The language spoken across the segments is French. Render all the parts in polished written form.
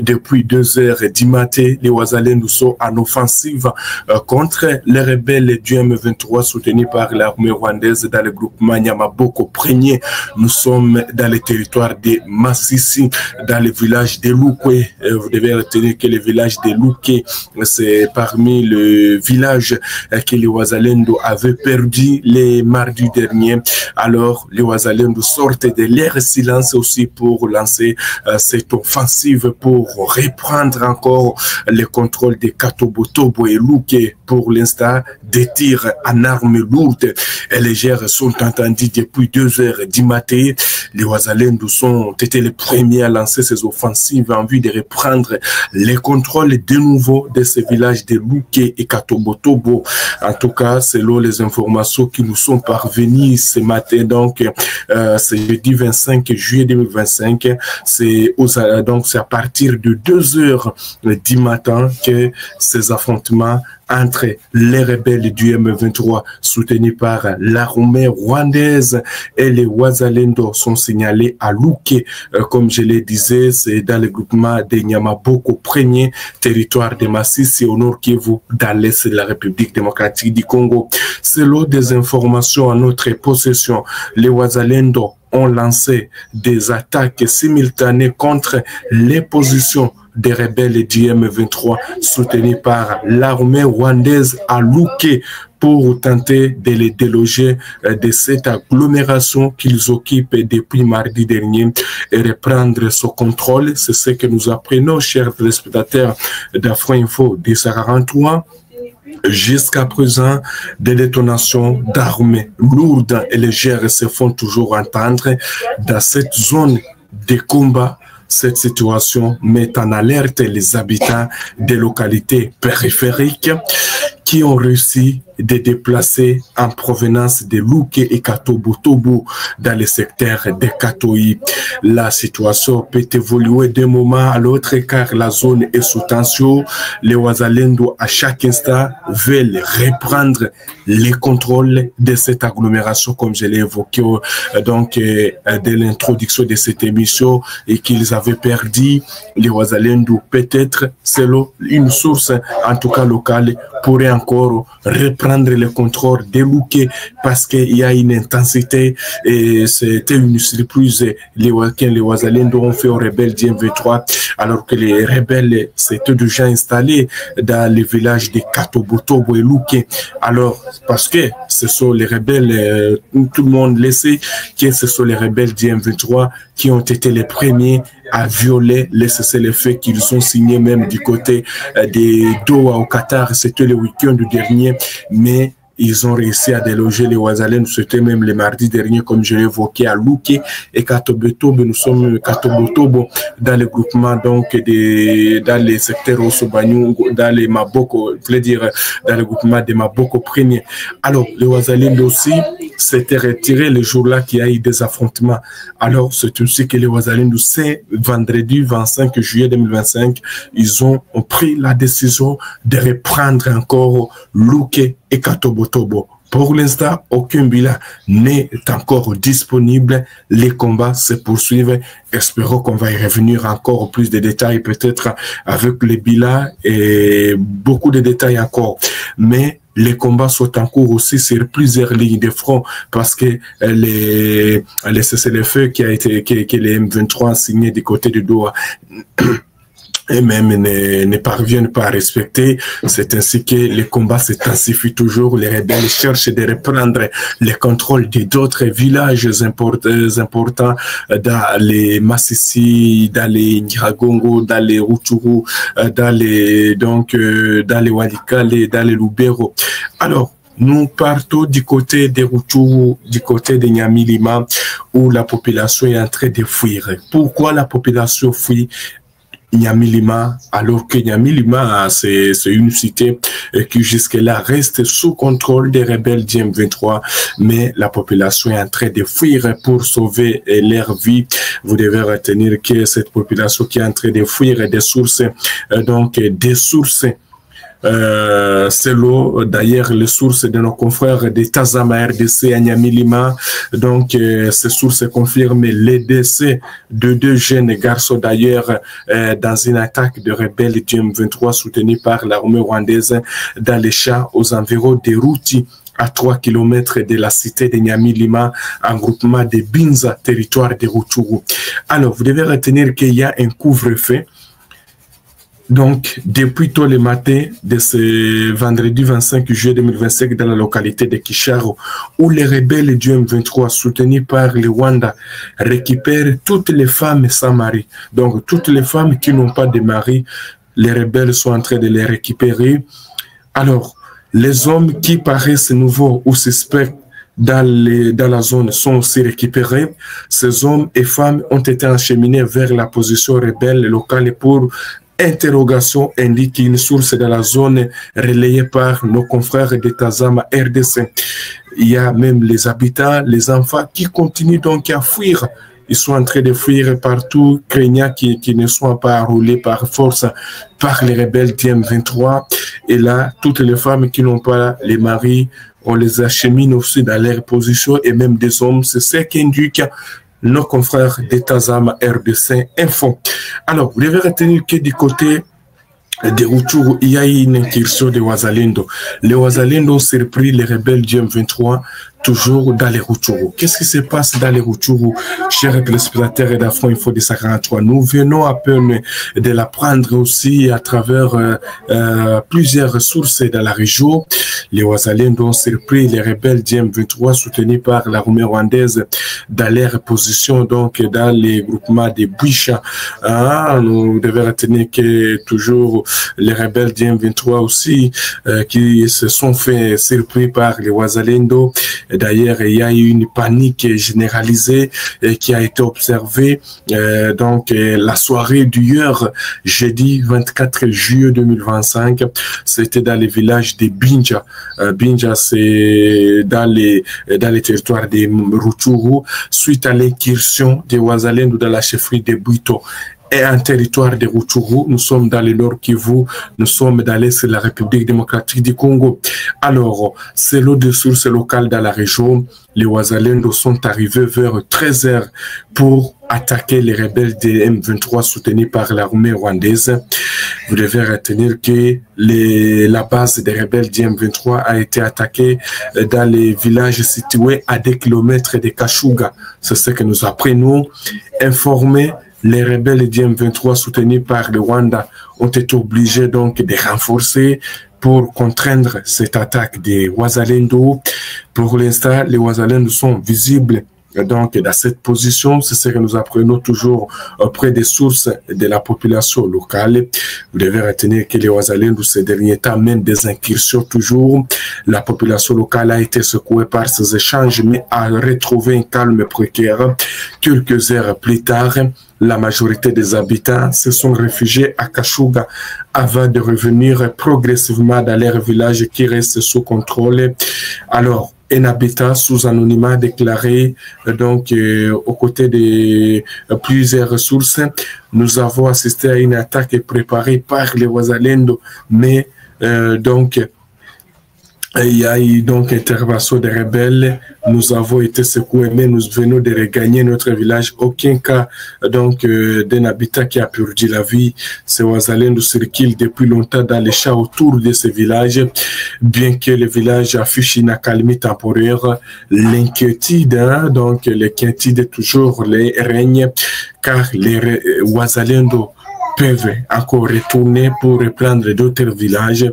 Depuis 2h du matin, les Ouazalendou sont en offensive contre les rebelles du M23 soutenus par l'armée rwandaise dans le groupement Nyamaboko Premier. Nous sommes dans le territoire de Massissi, dans le village de Loukwe. Vous devez retenir que le village de Loukwe, c'est parmi les villages que les Ouazalendou avaient perdu les mardis derniers. Alors, les Ouazalendou sortent de leur silence aussi pour lancer cette offensive pour reprendre encore le contrôle de Katobo-Tobo et Louké. Pour l'instant, des tirs en armes lourdes et légères sont entendus depuis 2h du matin. Les Ouazalendou ont été les premiers à lancer ces offensives en vue de reprendre le contrôle de nouveau de ces villages de Louké et Katobo-Tobo. En tout cas, selon les informations qui nous sont parvenues ce matin, donc c'est jeudi 25 juillet 2025, c'est à partir de 2h du matin que ces affrontements entre les rebelles du M23 soutenus par l'armée rwandaise et les Ouazalendou sont signalés à Louké. Comme je le disais, c'est dans le groupement de Nyamaboko Premier, territoire de Massissi au nord Kivu, dans l'est de la République démocratique du Congo. Selon des informations à notre possession, les Ouazalendou ont lancé des attaques simultanées contre les positions des rebelles du M23 soutenus par l'armée rwandaise à Louké pour tenter de les déloger de cette agglomération qu'ils occupent depuis mardi dernier et reprendre son contrôle. C'est ce que nous apprenons, chers téléspectateurs d'Afro-Info de 43. Jusqu'à présent, des détonations d'armes lourdes et légères se font toujours entendre dans cette zone de combat. Cette situation met en alerte les habitants des localités périphériques qui ont réussi de déplacer en provenance de Louké et Katobo-Tobo dans le secteur de Katoyi. La situation peut évoluer d'un moment à l'autre car la zone est sous tension. Les Ouazalendou à chaque instant veulent reprendre les contrôles de cette agglomération comme je l'ai évoqué dès l'introduction de cette émission et qu'ils avaient perdu. Les Ouazalendou peut-être selon une source en tout cas locale pourraient encore reprendre le contrôle de Louké parce qu'il y a une intensité et c'était une surprise les Ouazalendou ont fait aux rebelles du M23 alors que les rebelles s'étaient déjà installés dans les villages de Katobo-Tobo et Louké. Alors parce que ce sont les rebelles, tout le monde le sait que ce sont les rebelles du M23 qui ont été les premiers à violer les cessez-le-feu qu'ils ont signé même du côté de Doha au Qatar. C'était le week-end dernier, mais ils ont réussi à déloger les Ouazalendou. C'était même le mardi dernier, comme je l'ai évoqué, à Louké et Katobo-Tobo. Nous sommes Katobo-Tobo dans le groupement, donc, dans les secteurs Osobanyou, dans les Maboko, je voulais dire, dans le groupement des Maboko Premier. Alors, les Ouazalendou aussi s'étaient retirés le jour-là qu'il y a eu des affrontements. Alors, c'est aussi que les Ouazalendou, c'est vendredi 25 juillet 2025, ils ont pris la décision de reprendre encore Louké et Katobo-Tobo. Pour l'instant, aucun bilan n'est encore disponible. Les combats se poursuivent. Espérons qu'on va y revenir encore plus de détails, peut-être avec les bilans et beaucoup de détails encore. Mais les combats sont en cours aussi sur plusieurs lignes de front parce que les cessez-le-feu que les M23 ont signé du côté de Doha et même ne parviennent pas à respecter. C'est ainsi que les combats s'intensifient toujours. Les rebelles cherchent de reprendre le contrôle d'autres villages importants dans les Massissi, dans les Nyiragongo, dans les Rutshuru, dans les Walikale, dans les Lubero. Alors, nous partons du côté des Rutshuru, du côté de Nyamilima, où la population est en train de fuir. Pourquoi la population fuit Nyamilima, alors que Nyamilima, c'est une cité qui jusque-là reste sous contrôle des rebelles du M23, mais la population est en train de fuir pour sauver leur vie. Vous devez retenir que cette population qui est en train de fuir des sources, c'est l'eau, d'ailleurs, les sources de nos confrères de Tazama RDC à Nyamilima. Donc, ces sources confirment les décès de 2 jeunes garçons, d'ailleurs, dans une attaque de rebelles du M23 soutenue par l'armée rwandaise dans les champs aux environs de Ruti, à 3 km de la cité de Nyamilima, en groupement de Binza, territoire de Rutshuru. Alors, vous devez retenir qu'il y a un couvre-feu. Donc, depuis tôt le matin de ce vendredi 25 juillet 2025 dans la localité de Kisharo, où les rebelles du M23 soutenus par le Rwanda récupèrent toutes les femmes sans mari. Donc, toutes les femmes qui n'ont pas de mari, les rebelles sont en train de les récupérer. Alors, les hommes qui paraissent nouveaux ou suspects dans la zone sont aussi récupérés. Ces hommes et femmes ont été acheminés vers la position rebelle locale pour interrogation, indique une source de la zone relayée par nos confrères de Tazama RDC. Il y a même les habitants, les enfants qui continuent donc à fuir. Ils sont en train de fuir partout, craignant qu'ils ne soient pas enrôlés par force par les rebelles du M23. Et là, toutes les femmes qui n'ont pas les maris, on les achemine aussi dans leur position, et même des hommes. C'est ce qu'indique nos confrères de Tazama RDC Info. Alors, vous devez retenir que du côté de Rutshuru, il y a une incursion de Wazalendo. Les Wazalendo ont surpris les rebelles du M23 toujours dans les Rutshuru. Qu'est-ce qui se passe dans les Rutshuru, chers téléspectateurs et d'Afro Info de 43? Nous venons à peine de l'apprendre aussi à travers plusieurs sources dans la région. Les Wazalendo ont surpris les rebelles du M23 soutenus par l'armée rwandaise dans leur position, donc dans les groupements de Bwisha. Nous devons retenir que toujours les rebelles du M23 aussi qui se sont fait surpris par les Wazalendo. D'ailleurs, il y a eu une panique généralisée qui a été observée. Donc, la soirée d'hier, jeudi 24 juillet 2025, c'était dans le village de Binja. Binja, c'est dans les territoires de Rutshuru, suite à l'incursion des Wazalendo dans la chefferie de Bwito. Et en territoire de Rutshuru, nous sommes dans le Nord Kivu, nous sommes dans l'Est de la République démocratique du Congo. Alors, selon des sources locales dans la région, les Wazalendo sont arrivés vers 13h pour attaquer les rebelles des M23 soutenus par l'armée rwandaise. Vous devez retenir que la base des rebelles du M23 a été attaquée dans les villages situés à 2 km de Kashuga. C'est ce que nous apprenons. Informés, les rebelles du M23 soutenus par le Rwanda ont été obligés donc de renforcer pour contraindre cette attaque des Wazalendo. Pour l'instant, les Wazalendo sont visibles donc dans cette position. C'est ce que nous apprenons toujours auprès des sources de la population locale. Vous devez retenir que les Wazalendo, ces derniers temps, mènent des incursions toujours. La population locale a été secouée par ces échanges, mais a retrouvé un calme précaire. Quelques heures plus tard, la majorité des habitants se sont réfugiés à Kashuga avant de revenir progressivement dans leur village qui reste sous contrôle. Alors, un habitant sous anonymat déclaré donc aux côtés de plusieurs sources, nous avons assisté à une attaque préparée par les Wazalendo, mais donc il y a eu donc intervention des rebelles. Nous avons été secoués, mais nous venons de regagner notre village. Aucun cas donc d'un habitant qui a perdu la vie. Ces Wazalendo circulent depuis longtemps dans les champs autour de ce village. Bien que le village affiche une accalmie temporaire, l'inquiétude, donc l'inquiétude toujours les règne, car les Wazalendo peuvent encore retourner pour reprendre d'autres villages.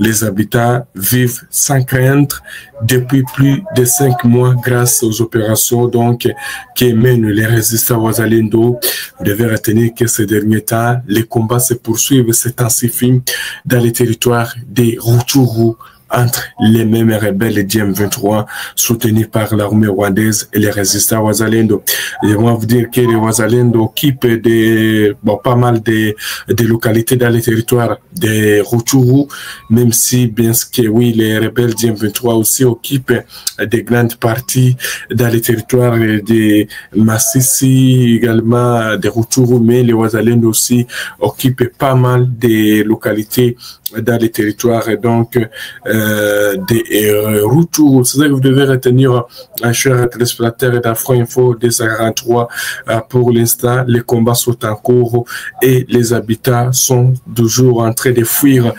Les habitants vivent sans crainte depuis plus de 5 mois grâce aux opérations donc qui mènent les résistants Wazalendo. Vous devez retenir que ces derniers temps, les combats se poursuivent, s'intensifient dans les territoires des Rutshuru, entre les mêmes rebelles du M23 soutenus par l'armée rwandaise et les résistants Wazalendo. Et moi vous dire que les Wazalendo occupent pas mal de localités dans les territoires de Rutshuru, même si bien que oui, les rebelles du M23 aussi occupent des grandes parties dans les territoires de Masisi, également de Rutshuru, mais les Wazalendo aussi occupent pas mal de localités dans les territoires donc de Rutshuru. C'est ça que vous devez retenir, cher téléspectateur d'Afro Info 243. Pour l'instant, les combats sont en cours et les habitants sont toujours en train de fuir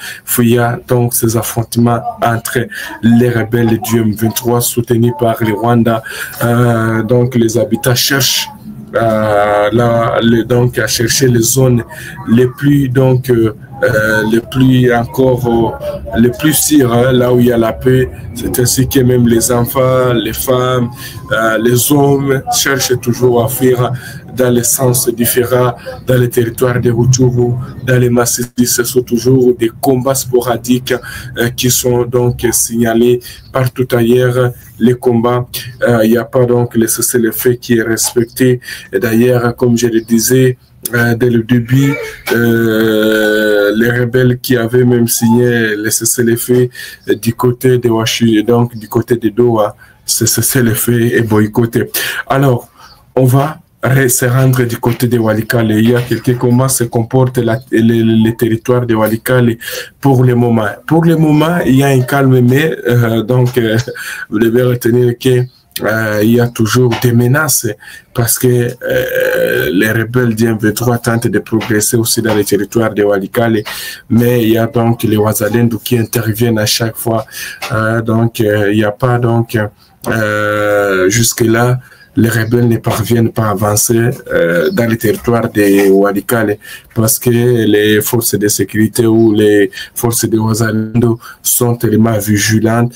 donc ces affrontements entre les rebelles du M23 soutenus par le Rwanda. Donc les habitants cherchent donc à chercher les zones les plus les plus sûres, là où il y a la paix. C'est ainsi que même les enfants, les femmes, les hommes cherchent toujours à fuir dans les sens différents, dans les territoires de Rutshuru, dans les massifs. Ce sont toujours des combats sporadiques qui sont donc signalés partout ailleurs. Les combats, il n'y a pas donc le cessez-le-feu qui est respecté. Et d'ailleurs, comme je le disais, dès le début, les rebelles qui avaient même signé le cessez-le-feu du côté de Washington, donc du côté de Doha, ce cessez-le-feu est boycotté. Alors, on va se rendre du côté de Walikale. Il y a comment se comporte les territoires de Walikale pour le moment. Pour le moment, il y a un calme, mais vous devez retenir que il y a toujours des menaces parce que les rebelles du M23 tentent de progresser aussi dans les territoires de Walikale, mais il y a donc les Wazalendo qui interviennent à chaque fois. Donc il n'y a pas donc jusque-là les rebelles ne parviennent pas à avancer dans les territoires de Walikale parce que les forces de sécurité ou les forces de Wazalendo sont tellement vigilantes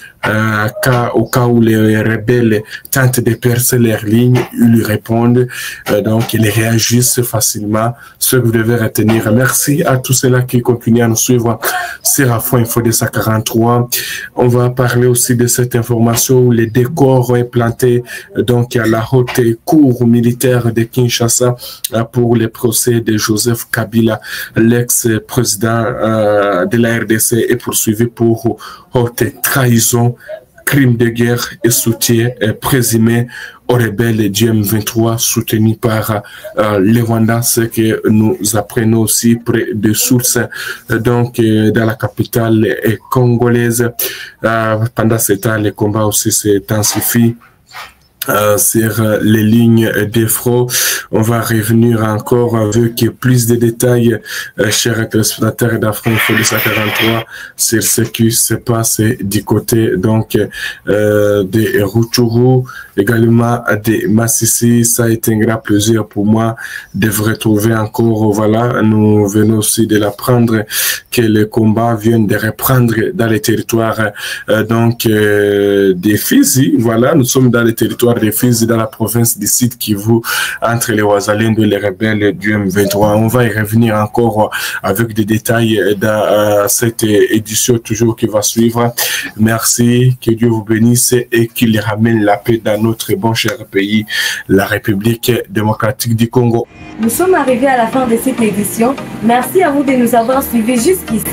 au cas où les rebelles tentent de percer leurs lignes, ils lui répondent, donc ils réagissent facilement. Ce que vous devez retenir. Merci à tous ceux-là qui continuent à nous suivre sur Afro Info 243. On va parler aussi de cette information où les décors implantés donc à la haute cour militaire de Kinshasa pour le procès de Joseph Kabila, l'ex-président de la RDC, est poursuivi pour haute trahison, crime de guerre et soutien présumé aux rebelles du M23 soutenus par les Rwandais, ce que nous apprenons aussi près de sources donc dans la capitale congolaise. Pendant ce temps, les combats aussi s'intensifient sur les lignes d'Efro. On va revenir encore avec plus de détails, chers téléspectateurs d'Afro Info 243, sur ce qui se passe du côté donc de Rutshuru, également de Masisi. Ça a été un grand plaisir pour moi de vous retrouver encore. Voilà, nous venons aussi de l'apprendre que les combats viennent de reprendre dans les territoires donc des Fizi. Voilà, nous sommes dans les territoires des Fizi, dans la province du Sud Kivu, entre les Wazalendo et les rebelles du M23. On va y revenir encore avec des détails dans cette édition toujours qui va suivre. Merci, que Dieu vous bénisse et qu'il ramène la paix dans notre bon cher pays, la République démocratique du Congo. Nous sommes arrivés à la fin de cette édition. Merci à vous de nous avoir suivis jusqu'ici.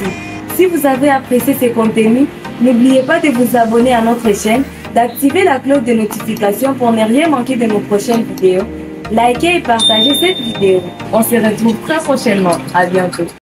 Si vous avez apprécié ces contenus, n'oubliez pas de vous abonner à notre chaîne, d'activer la cloche de notification pour ne rien manquer de nos prochaines vidéos. Likez et partagez cette vidéo. On se retrouve très prochainement. À bientôt.